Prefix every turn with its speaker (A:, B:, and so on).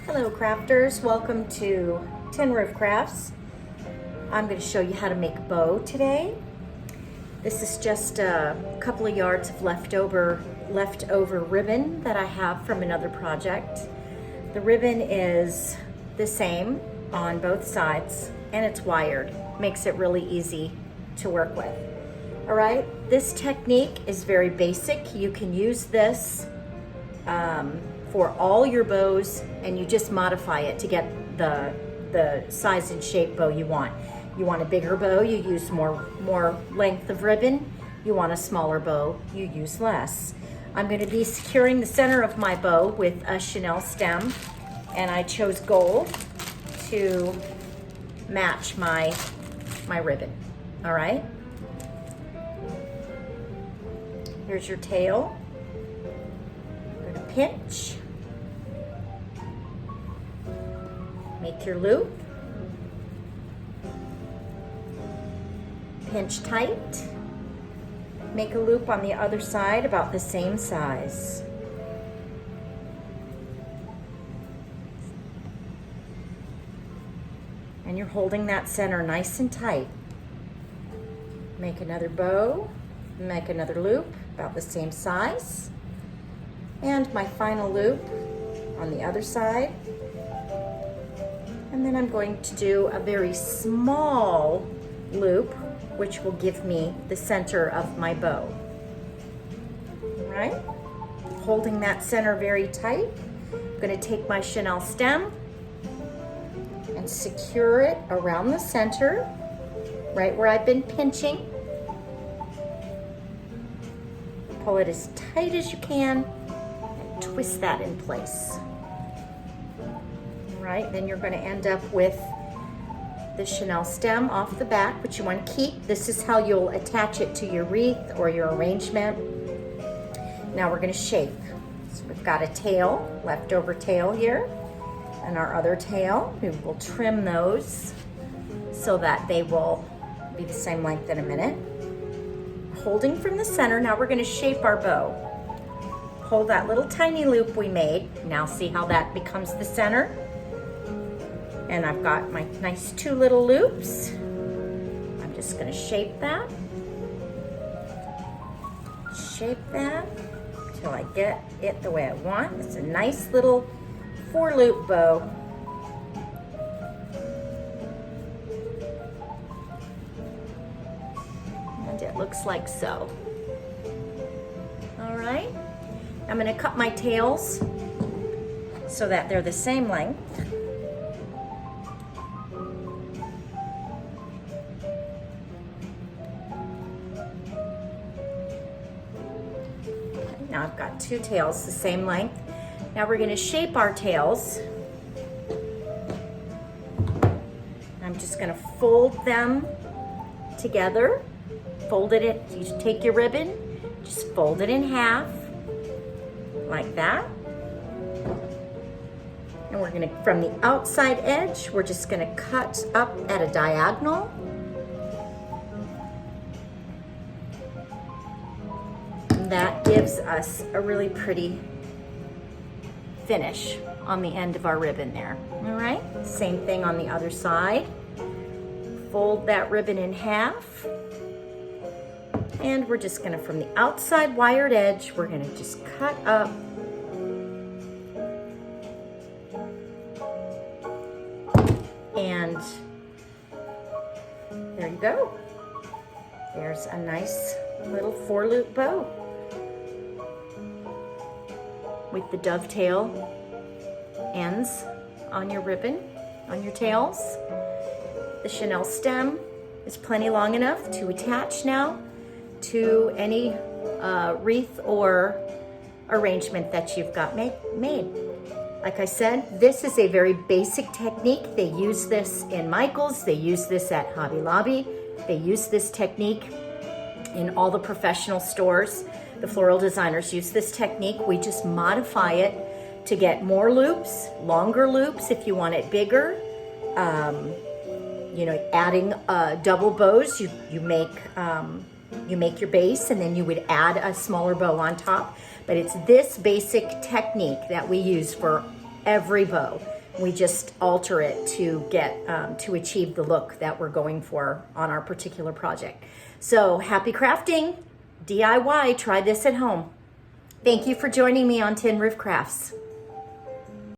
A: Hello crafters, welcome to Tin Roof Crafts. I'm going to show you how to make a bow today. This is just a couple of yards of leftover ribbon that I have from another project. The ribbon is the same on both sides and it's wired. Makes it really easy to work with. All right, this technique is very basic. You can use this for all your bows, and you just modify it to get the size and shape bow you want. You want a bigger bow, you use more length of ribbon. You want a smaller bow, you use less. I'm going to be securing the center of my bow with a chenille stem, and I chose gold to match my ribbon. All right. Here's your tail. Go to pinch. Make your loop. Pinch tight. Make a loop on the other side about the same size. And you're holding that center nice and tight. Make another bow. Make another loop about the same size. And my final loop on the other side. And then I'm going to do a very small loop, which will give me the center of my bow. All right? Holding that center very tight. I'm going to take my chenille stem and secure it around the center, right where I've been pinching. Pull it as tight as you can and twist that in place. Right, then you're going to end up with the chenille stem off the back, which you want to keep. This is how you'll attach it to your wreath or your arrangement. Now we're going to shape. So we've got a tail, leftover tail here, and our other tail. We will trim those so that they will be the same length in a minute. Holding from the center, now we're going to shape our bow. Hold that little tiny loop we made. Now see how that becomes the center? And I've got my nice two little loops. I'm just going to shape that. Shape that until I get it the way I want. It's a nice little 4-loop bow. And it looks like so. All right. I'm going to cut my tails so that they're the same length. Now I've got two tails the same length. Now we're going to shape our tails. I'm just going to fold them together. Fold it, you take your ribbon, just fold it in half, like that. And we're going to, from the outside edge, we're just going to cut up at a diagonal. That gives us a really pretty finish on the end of our ribbon there. All right, same thing on the other side. Fold that ribbon in half. And we're just gonna, from the outside wired edge, we're gonna just cut up. And there you go. There's a nice little 4-loop bow with the dovetail ends on your ribbon, on your tails. The chenille stem is plenty long enough to attach now to any wreath or arrangement that you've got made. Like I said, this is a very basic technique. They use this in Michaels, they use this at Hobby Lobby, they use this technique in all the professional stores. The floral designers use this technique. We just modify it to get more loops, longer loops if you want it bigger. You know, adding double bows, you make your base and then you would add a smaller bow on top. But it's this basic technique that we use for every bow. We just alter it to get to achieve the look that we're going for on our particular project. So happy crafting, DIY, try this at home. Thank you for joining me on Tin Roof Crafts.